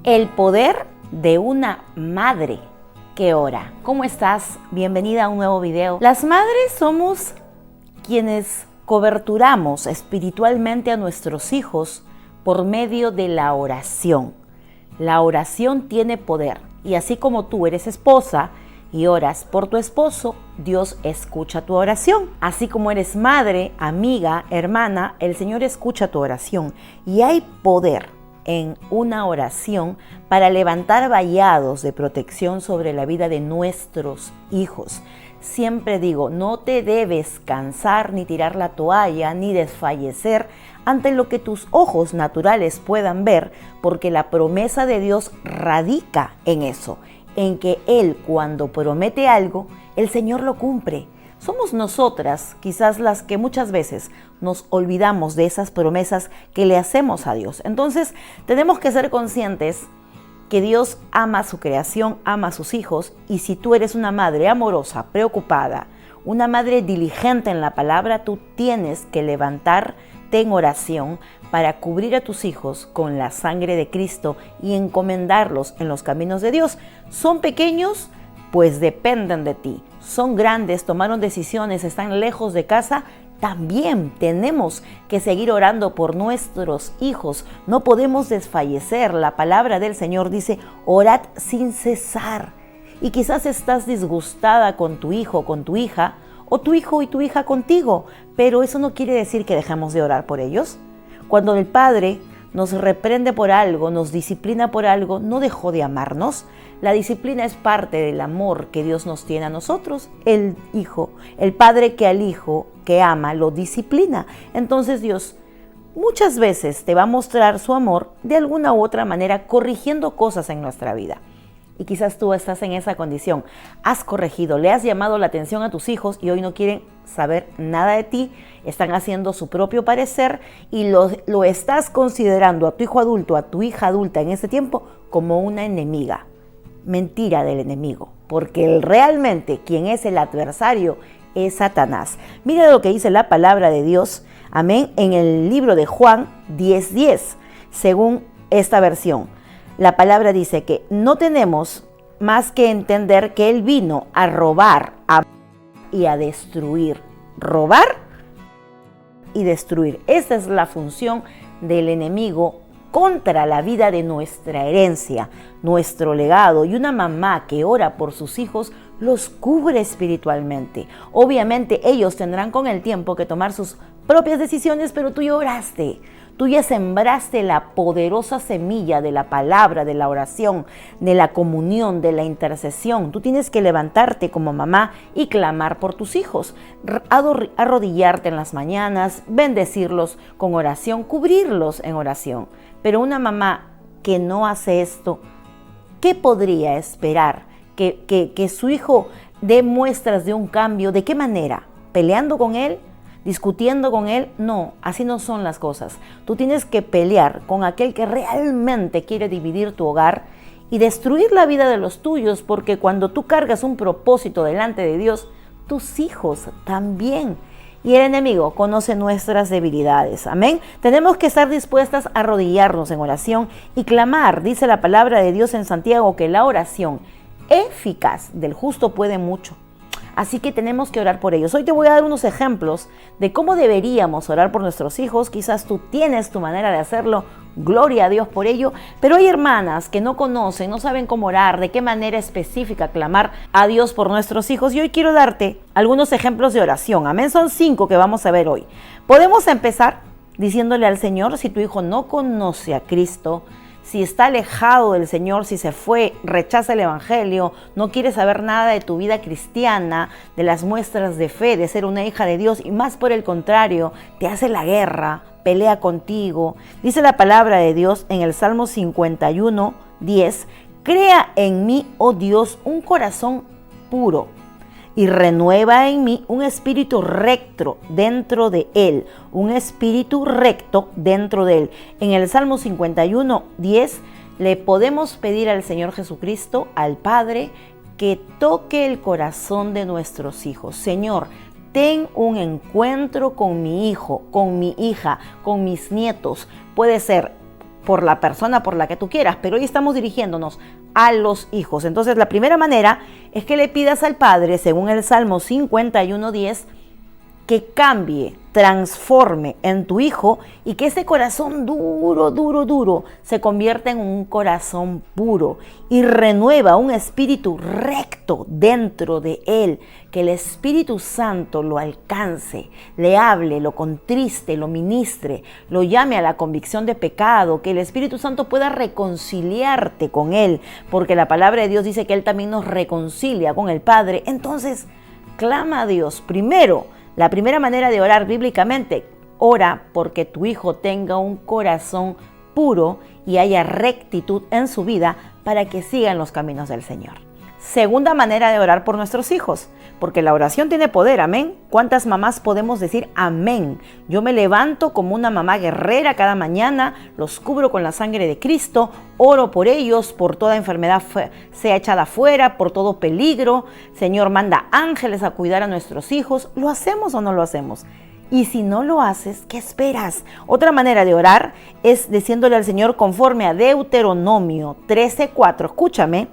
El poder de una madre que ora. ¿Cómo estás? Bienvenida a un nuevo video. Las madres somos quienes coberturamos espiritualmente a nuestros hijos por medio de la oración. La oración tiene poder y así como tú eres esposa y oras por tu esposo, Dios escucha tu oración. Así como eres madre, amiga, hermana, el Señor escucha tu oración y hay poder en una oración para levantar vallados de protección sobre la vida de nuestros hijos. Siempre digo, no te debes cansar ni tirar la toalla ni desfallecer ante lo que tus ojos naturales puedan ver, porque la promesa de Dios radica en eso, en que Él cuando promete algo, el Señor lo cumple. Somos nosotras quizás las que muchas veces nos olvidamos de esas promesas que le hacemos a Dios. Entonces tenemos que ser conscientes que Dios ama su creación, ama a sus hijos, y si tú eres una madre amorosa, preocupada, una madre diligente en la palabra, tú tienes que levantarte en oración para cubrir a tus hijos con la sangre de Cristo y encomendarlos en los caminos de Dios. ¿Son pequeños? Pues dependen de ti. Son grandes, tomaron decisiones, están lejos de casa. También tenemos que seguir orando por nuestros hijos. No podemos desfallecer. La palabra del Señor dice, orad sin cesar. Y quizás estás disgustada con tu hijo, con tu hija, o tu hijo y tu hija contigo, pero eso no quiere decir que dejemos de orar por ellos. Cuando el Padre nos reprende por algo, nos disciplina por algo, no dejó de amarnos. La disciplina es parte del amor que Dios nos tiene a nosotros. El hijo, el padre que al hijo que ama lo disciplina. Entonces Dios muchas veces te va a mostrar su amor de alguna u otra manera, corrigiendo cosas en nuestra vida. Y quizás tú estás en esa condición. Has corregido, le has llamado la atención a tus hijos y hoy no quieren saber nada de ti. Están haciendo su propio parecer y lo estás considerando a tu hijo adulto, a tu hija adulta en ese tiempo como una enemiga. Mentira del enemigo, porque realmente quien es el adversario es Satanás. Mira lo que dice la palabra de Dios, amén, en el libro de Juan 10:10, según esta versión. La palabra dice que no tenemos más que entender que Él vino a robar y a destruir. Robar y destruir. Esa es la función del enemigo contra la vida de nuestra herencia, nuestro legado. Y una mamá que ora por sus hijos los cubre espiritualmente. Obviamente ellos tendrán con el tiempo que tomar sus propias decisiones, pero tú ya oraste. Tú ya sembraste la poderosa semilla de la palabra, de la oración, de la comunión, de la intercesión. Tú tienes que levantarte como mamá y clamar por tus hijos, arrodillarte en las mañanas, bendecirlos con oración, cubrirlos en oración. Pero una mamá que no hace esto, ¿qué podría esperar? Que su hijo dé muestras de un cambio. ¿De qué manera? ¿Peleando con él? ¿Discutiendo con él? No, así no son las cosas. Tú tienes que pelear con aquel que realmente quiere dividir tu hogar y destruir la vida de los tuyos, porque cuando tú cargas un propósito delante de Dios, tus hijos también. Y el enemigo conoce nuestras debilidades. Amén. Tenemos que estar dispuestas a arrodillarnos en oración y clamar. Dice la palabra de Dios en Santiago que la oración eficaz del justo puede mucho. Así que tenemos que orar por ellos. Hoy te voy a dar unos ejemplos de cómo deberíamos orar por nuestros hijos. Quizás tú tienes tu manera de hacerlo. Gloria a Dios por ello. Pero hay hermanas que no conocen, no saben cómo orar, de qué manera específica clamar a Dios por nuestros hijos. Y hoy quiero darte algunos ejemplos de oración. Amén. Son 5 que vamos a ver hoy. Podemos empezar diciéndole al Señor, si tu hijo no conoce a Cristo, si está alejado del Señor, si se fue, rechaza el Evangelio, no quiere saber nada de tu vida cristiana, de las muestras de fe, de ser una hija de Dios, y más por el contrario, te hace la guerra, pelea contigo. Dice la palabra de Dios en el Salmo 51:10, crea en mí, oh Dios, un corazón puro y renueva en mí un espíritu recto dentro de él, un espíritu recto dentro de él. En el Salmo 51:10 le podemos pedir al Señor Jesucristo, al Padre, que toque el corazón de nuestros hijos. Señor, ten un encuentro con mi hijo, con mi hija, con mis nietos. Puede ser por la persona por la que tú quieras, pero hoy estamos dirigiéndonos a los hijos. Entonces, la primera manera es que le pidas al Padre, según el Salmo 51:10, que cambie, transforme en tu hijo y que ese corazón duro se convierta en un corazón puro y renueva un espíritu recto dentro de él, que el Espíritu Santo lo alcance, le hable, lo contriste, lo ministre, lo llame a la convicción de pecado, que el Espíritu Santo pueda reconciliarte con él, porque la palabra de Dios dice que él también nos reconcilia con el Padre. Entonces, clama a Dios primero. La primera manera de orar bíblicamente, ora porque tu hijo tenga un corazón puro y haya rectitud en su vida para que siga en los caminos del Señor. Segunda manera de orar por nuestros hijos, porque la oración tiene poder, amén. ¿Cuántas mamás podemos decir amén? Yo me levanto como una mamá guerrera cada mañana, los cubro con la sangre de Cristo, oro por ellos, por toda enfermedad sea echada fuera, por todo peligro. Señor, manda ángeles a cuidar a nuestros hijos. ¿Lo hacemos o no lo hacemos? Y si no lo haces, ¿qué esperas? Otra manera de orar es diciéndole al Señor conforme a Deuteronomio 13:4. Escúchame.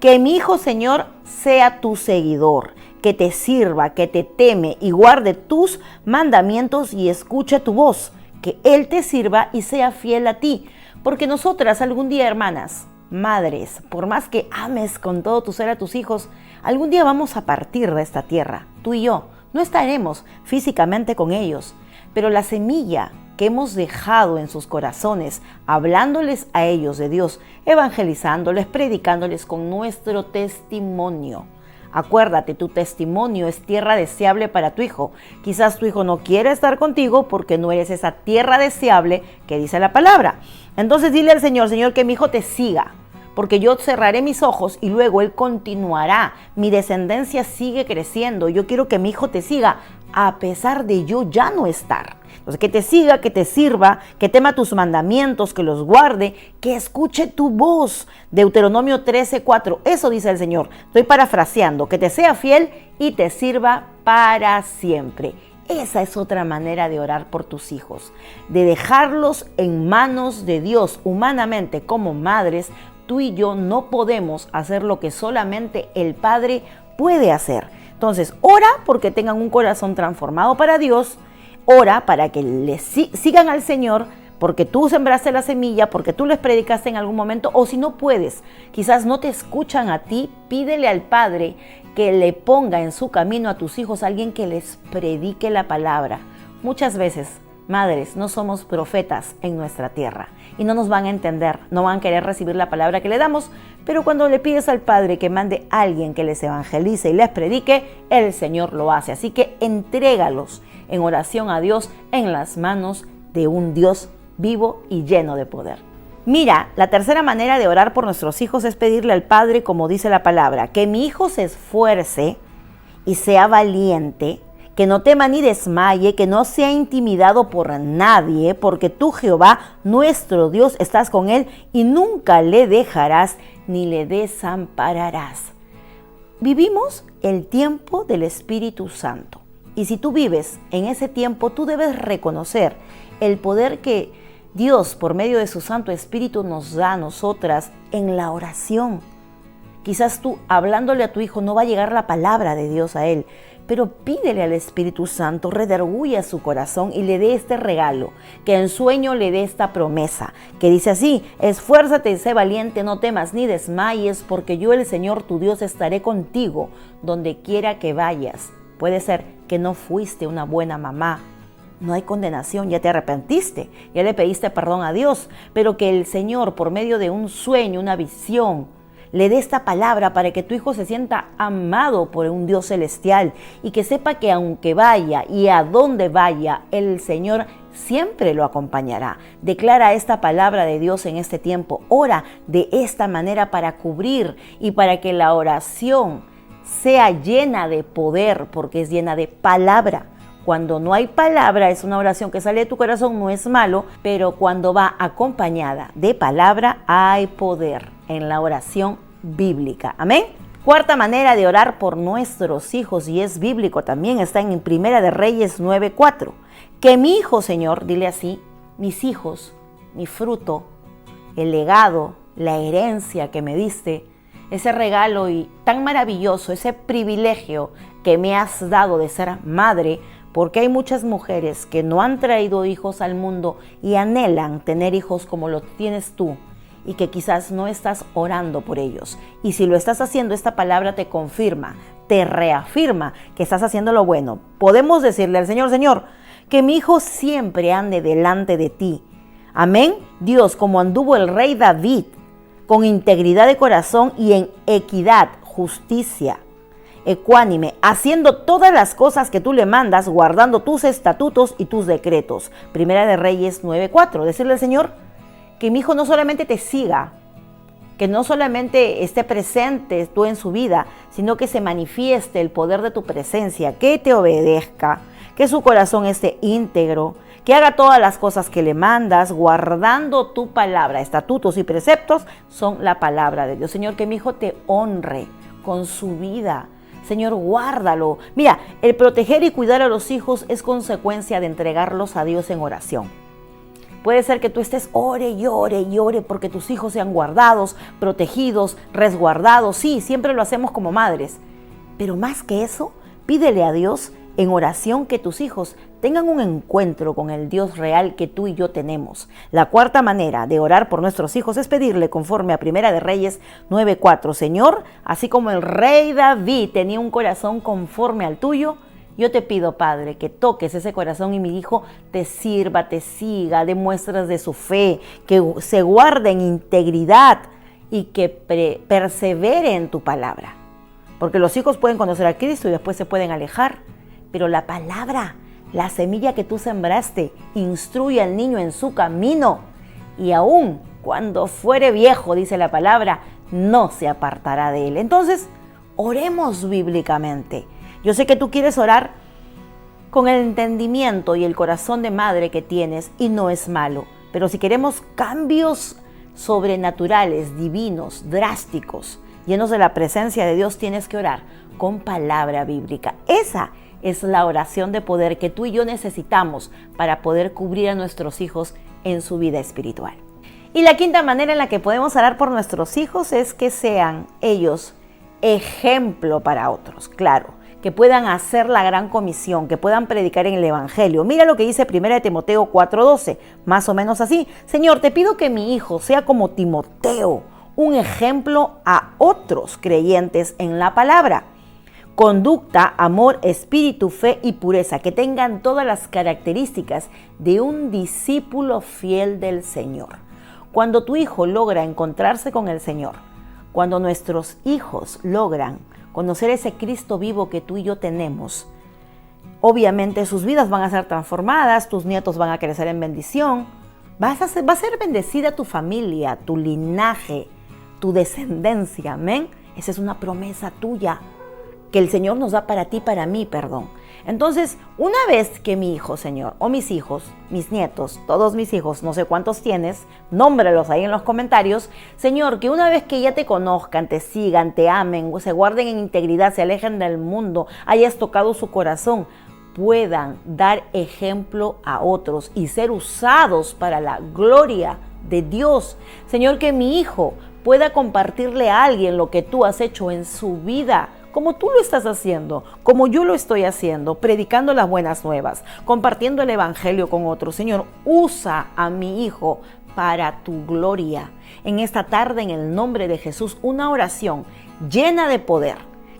Que mi hijo, Señor, sea tu seguidor, que te sirva, que te teme y guarde tus mandamientos y escuche tu voz, que él te sirva y sea fiel a ti. Porque nosotras algún día, hermanas, madres, por más que ames con todo tu ser a tus hijos, algún día vamos a partir de esta tierra, tú y yo. No estaremos físicamente con ellos, pero la semilla que hemos dejado en sus corazones, hablándoles a ellos de Dios, evangelizándoles, predicándoles con nuestro testimonio. Acuérdate, tu testimonio es tierra deseable para tu hijo. Quizás tu hijo no quiere estar contigo porque no eres esa tierra deseable que dice la palabra. Entonces dile al Señor, Señor, que mi hijo te siga, porque yo cerraré mis ojos y luego él continuará. Mi descendencia sigue creciendo. Yo quiero que mi hijo te siga a pesar de yo ya no estar. Entonces, que te siga, que te sirva, que tema tus mandamientos, que los guarde, que escuche tu voz. Deuteronomio 13:4. Eso dice el Señor. Estoy parafraseando. Que te sea fiel y te sirva para siempre. Esa es otra manera de orar por tus hijos, de dejarlos en manos de Dios. Humanamente, como madres, tú y yo no podemos hacer lo que solamente el Padre puede hacer. Entonces, ora porque tengan un corazón transformado para Dios. Ora para que le sigan al Señor, porque tú sembraste la semilla, porque tú les predicaste en algún momento, o si no puedes, quizás no te escuchan a ti, pídele al Padre que le ponga en su camino a tus hijos alguien que les predique la palabra. Muchas veces, madres, no somos profetas en nuestra tierra y no nos van a entender, no van a querer recibir la palabra que le damos, pero cuando le pides al Padre que mande a alguien que les evangelice y les predique, el Señor lo hace. Así que entrégalos en oración a Dios en las manos de un Dios vivo y lleno de poder. Mira, la tercera manera de orar por nuestros hijos es pedirle al Padre, como dice la palabra, que mi hijo se esfuerce y sea valiente, que no tema ni desmaye, que no sea intimidado por nadie, porque tú, Jehová, nuestro Dios, estás con él y nunca le dejarás ni le desampararás. Vivimos el tiempo del Espíritu Santo. Y si tú vives en ese tiempo, tú debes reconocer el poder que Dios, por medio de su Santo Espíritu, nos da a nosotras en la oración. Quizás tú, hablándole a tu hijo, no va a llegar la palabra de Dios a él, pero pídele al Espíritu Santo, redarguya su corazón y le dé este regalo, que en sueño le dé esta promesa, que dice así: esfuérzate y sé valiente, no temas ni desmayes, porque yo, el Señor tu Dios, estaré contigo donde quiera que vayas. Puede ser que no fuiste una buena mamá. No hay condenación, ya te arrepentiste, ya le pediste perdón a Dios, pero que el Señor, por medio de un sueño, una visión, le dé esta palabra para que tu hijo se sienta amado por un Dios celestial y que sepa que aunque vaya y a donde vaya, el Señor siempre lo acompañará. Declara esta palabra de Dios en este tiempo. Ora de esta manera para cubrir y para que la oración sea llena de poder, porque es llena de palabra. Cuando no hay palabra, es una oración que sale de tu corazón, no es malo, pero cuando va acompañada de palabra, hay poder en la oración bíblica. Amén. Cuarta manera de orar por nuestros hijos, y es bíblico también, está en Primera de Reyes 9:4. Que mi hijo, Señor, dile así, mis hijos, mi fruto, el legado, la herencia que me diste, ese regalo y tan maravilloso, ese privilegio que me has dado de ser madre, porque hay muchas mujeres que no han traído hijos al mundo y anhelan tener hijos como lo tienes tú y que quizás no estás orando por ellos. Y si lo estás haciendo, esta palabra te confirma, te reafirma que estás haciendo lo bueno. Podemos decirle al Señor, Señor, que mi hijo siempre ande delante de ti. Amén. Dios, como anduvo el rey David, con integridad de corazón y en equidad, justicia, ecuánime, haciendo todas las cosas que tú le mandas, guardando tus estatutos y tus decretos. Primera de Reyes 9:4. Decirle al Señor que mi hijo no solamente te siga, que no solamente esté presente tú en su vida, sino que se manifieste el poder de tu presencia, que te obedezca, que su corazón esté íntegro, que haga todas las cosas que le mandas, guardando tu palabra. Estatutos y preceptos son la palabra de Dios. Señor, que mi hijo te honre con su vida. Señor, guárdalo. Mira, el proteger y cuidar a los hijos es consecuencia de entregarlos a Dios en oración. Puede ser que tú estés ore y ore y ore porque tus hijos sean guardados, protegidos, resguardados. Sí, siempre lo hacemos como madres. Pero más que eso, pídele a Dios en oración que tus hijos tengan un encuentro con el Dios real que tú y yo tenemos. La cuarta manera de orar por nuestros hijos es pedirle conforme a Primera de Reyes 9:4. Señor, así como el rey David tenía un corazón conforme al tuyo, yo te pido, Padre, que toques ese corazón y mi hijo te sirva, te siga, dé muestras de su fe, que se guarde en integridad y que persevere en tu palabra. Porque los hijos pueden conocer a Cristo y después se pueden alejar, pero la palabra, la semilla que tú sembraste, instruye al niño en su camino y aún cuando fuere viejo, dice la palabra, no se apartará de él. Entonces, oremos bíblicamente. Yo sé que tú quieres orar con el entendimiento y el corazón de madre que tienes y no es malo, pero si queremos cambios sobrenaturales, divinos, drásticos, llenos de la presencia de Dios, tienes que orar con palabra bíblica. Esa es la oración de poder que tú y yo necesitamos para poder cubrir a nuestros hijos en su vida espiritual. Y la quinta manera en la que podemos orar por nuestros hijos es que sean ellos ejemplo para otros, claro, que puedan hacer la gran comisión, que puedan predicar en el evangelio. Mira lo que dice 1 Timoteo 4:12, más o menos así. Señor, te pido que mi hijo sea como Timoteo, un ejemplo a otros creyentes en la palabra. Conducta, amor, espíritu, fe y pureza, que tengan todas las características de un discípulo fiel del Señor. Cuando tu hijo logra encontrarse con el Señor, cuando nuestros hijos logran conocer ese Cristo vivo que tú y yo tenemos, obviamente sus vidas van a ser transformadas, tus nietos van a crecer en bendición, va a ser bendecida tu familia, tu linaje, tu descendencia, amén. Esa es una promesa tuya que el Señor nos da para ti, para mí, perdón. Entonces, una vez que mi hijo, Señor, o mis hijos, mis nietos, todos mis hijos, no sé cuántos tienes, nómbralos ahí en los comentarios, Señor, que una vez que ya te conozcan, te sigan, te amen, se guarden en integridad, se alejen del mundo, hayas tocado su corazón, puedan dar ejemplo a otros y ser usados para la gloria de Dios. Señor, que mi hijo pueda compartirle a alguien lo que tú has hecho en su vida, como tú lo estás haciendo, como yo lo estoy haciendo, predicando las buenas nuevas, compartiendo el evangelio con otros. Señor, usa a mi hijo para tu gloria. En esta tarde, en el nombre de Jesús, una oración llena de poder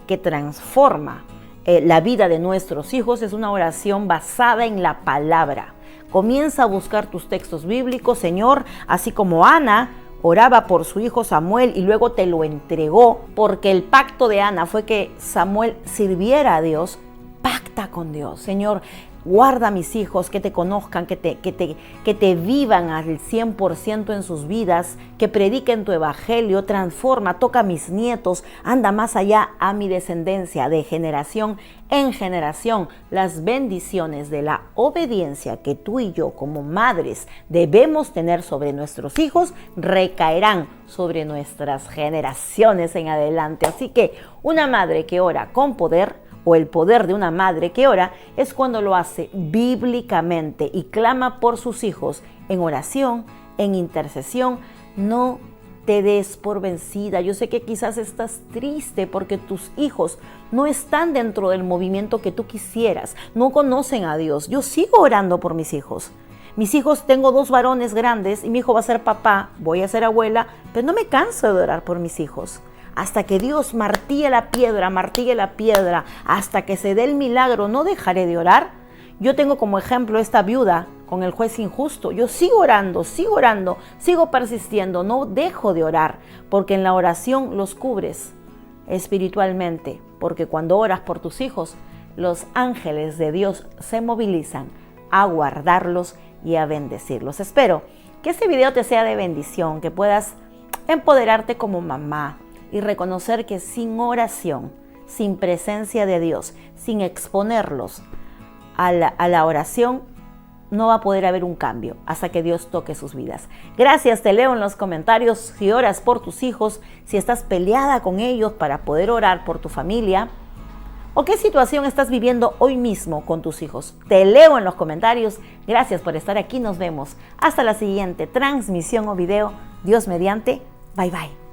que transforma la vida de nuestros hijos es una oración basada en la palabra. Comienza a buscar tus textos bíblicos, Señor, así como Ana oraba por su hijo Samuel y luego te lo entregó, porque el pacto de Ana fue que Samuel sirviera a Dios. Pacta con Dios, Señor. Guarda a mis hijos, que te conozcan, que te vivan al 100% en sus vidas, que prediquen tu evangelio, transforma, toca a mis nietos, anda más allá a mi descendencia, de generación en generación. Las bendiciones de la obediencia que tú y yo como madres debemos tener sobre nuestros hijos recaerán sobre nuestras generaciones en adelante. Así que una madre que ora con poder, o el poder de una madre que ora, es cuando lo hace bíblicamente y clama por sus hijos en oración, en intercesión, No te des por vencida. Yo sé que quizás estás triste porque tus hijos no están dentro del movimiento que tú quisieras, no conocen a Dios. Yo sigo orando por mis hijos. Mis hijos, tengo 2 varones grandes y mi hijo va a ser papá, voy a ser abuela, pero no me canso de orar por mis hijos. Hasta que Dios martille la piedra, hasta que se dé el milagro, no dejaré de orar. Yo tengo como ejemplo esta viuda con el juez injusto. Yo sigo orando, sigo persistiendo, no dejo de orar, porque en la oración los cubres espiritualmente, porque cuando oras por tus hijos, los ángeles de Dios se movilizan a guardarlos y a bendecirlos. Espero que este video te sea de bendición, que puedas empoderarte como mamá y reconocer que sin oración, sin presencia de Dios, sin exponerlos a la oración, no va a poder haber un cambio hasta que Dios toque sus vidas. Gracias, te leo en los comentarios si oras por tus hijos, si estás peleada con ellos para poder orar por tu familia, o qué situación estás viviendo hoy mismo con tus hijos. Te leo en los comentarios. Gracias por estar aquí, nos vemos hasta la siguiente transmisión o video. Dios mediante, bye bye.